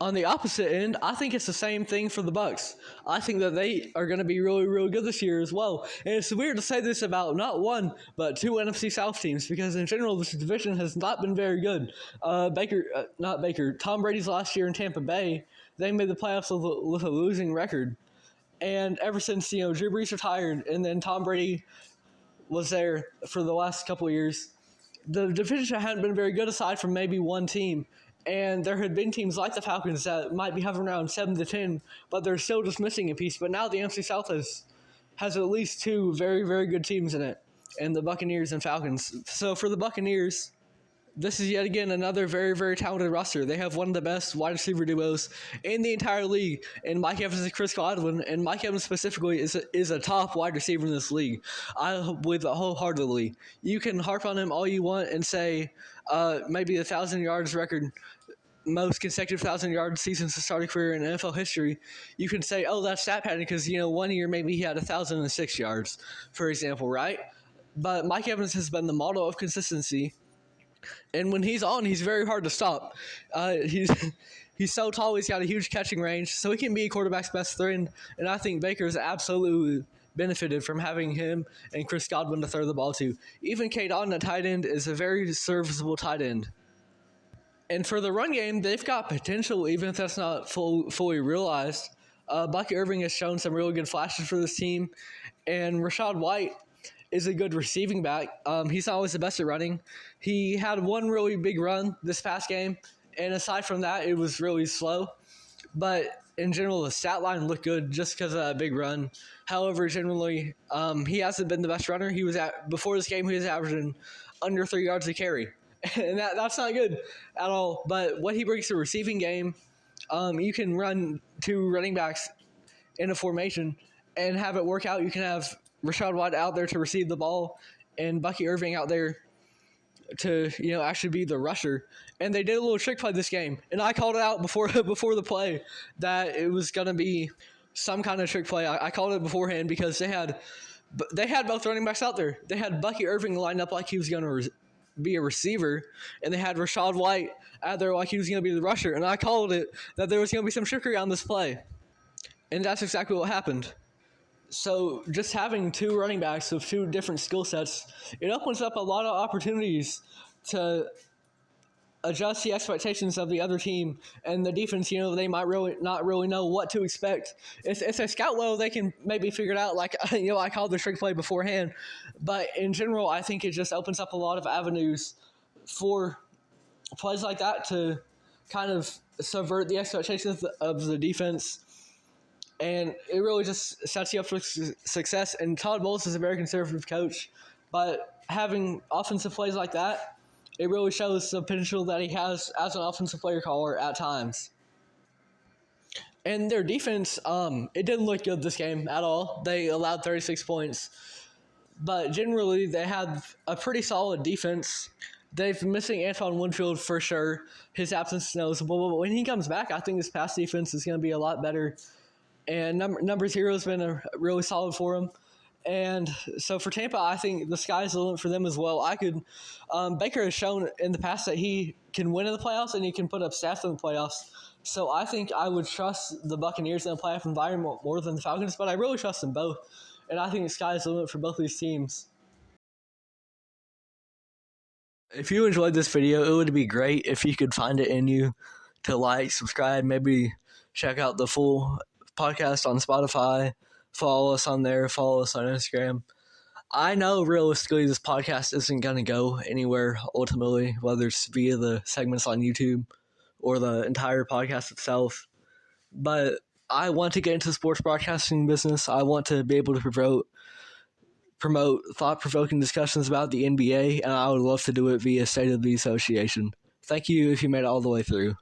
On the opposite end, I think it's the same thing for the Bucs. I think that they are going to be really, really good this year as well. And it's weird to say this about not one, but two NFC South teams, because in general, this division has not been very good. Tom Brady's last year in Tampa Bay, they made the playoffs with a losing record. And ever since, Drew Brees retired and then Tom Brady was there for the last couple of years, the division hadn't been very good aside from maybe one team. And there had been teams like the Falcons that might be hovering around 7-10, but they're still just missing a piece. But now the NFC South has at least two very, very good teams in it, and the Buccaneers and Falcons. So for the Buccaneers, this is yet again another very, very talented roster. They have one of the best wide receiver duos in the entire league, and Mike Evans and Chris Godwin. And Mike Evans specifically is a top wide receiver in this league. I believe that wholeheartedly. You can harp on him all you want and say maybe the 1,000 yards record, most consecutive 1,000-yard seasons to start a career in NFL history. You can say, oh, that's stat padding because, 1 year maybe he had 1,006 yards, for example, right? But Mike Evans has been the model of consistency. And when he's on, he's very hard to stop. He's so tall, he's got a huge catching range, so he can be a quarterback's best friend. And I think Baker's absolutely benefited from having him and Chris Godwin to throw the ball to. Even Cade Otton, a tight end, is a very serviceable tight end. And for the run game, they've got potential, even if that's not fully realized. Bucky Irving has shown some really good flashes for this team, and Rachaad White is a good receiving back. He's not always the best at running. He had one really big run this past game, and aside from that, it was really slow. But in general, the stat line looked good just because of that big run. However, generally, he hasn't been the best runner. Before this game, he was averaging under 3 yards a carry. And that's not good at all. But what he brings to the receiving game, you can run two running backs in a formation and have it work out. You can have Rachaad White out there to receive the ball and Bucky Irving out there to actually be the rusher. And they did a little trick play this game, and I called it out before the play that it was going to be some kind of trick play. I called it beforehand because they had both running backs out there. They had Bucky Irving lined up like he was going to be a receiver, and they had Rachaad White out there like he was going to be the rusher. And I called it that there was going to be some trickery on this play, and that's exactly what happened. So just having two running backs with two different skill sets, it opens up a lot of opportunities to adjust the expectations of the other team and the defense. They might not really know what to expect. If they scout well, they can maybe figure it out. Like, I called the trick play beforehand. But in general, I think it just opens up a lot of avenues for plays like that to kind of subvert the expectations of the defense. And it really just sets you up for success. And Todd Bowles is a very conservative coach, but having offensive plays like that, it really shows the potential that he has as an offensive player caller at times. And their defense, it didn't look good this game at all. They allowed 36 points. But generally, they have a pretty solid defense. They've been missing Antoine Winfield for sure. His absence is noticeable. But when he comes back, I think this pass defense is going to be a lot better. And number zero has been really solid for him. And so for Tampa, I think the sky's the limit for them as well. Baker has shown in the past that he can win in the playoffs and he can put up stats in the playoffs. So I think I would trust the Buccaneers in a playoff environment more than the Falcons, but I really trust them both. And I think the sky's the limit for both these teams. If you enjoyed this video, it would be great if you could find it in you to like, subscribe, maybe check out the full podcast on Spotify. Follow us on there. Follow us on Instagram. I know realistically this podcast isn't going to go anywhere ultimately, whether it's via the segments on YouTube or the entire podcast itself. But I want to get into the sports broadcasting business. I want to be able to promote thought-provoking discussions about the NBA, and I would love to do it via State of the Association. Thank you if you made it all the way through.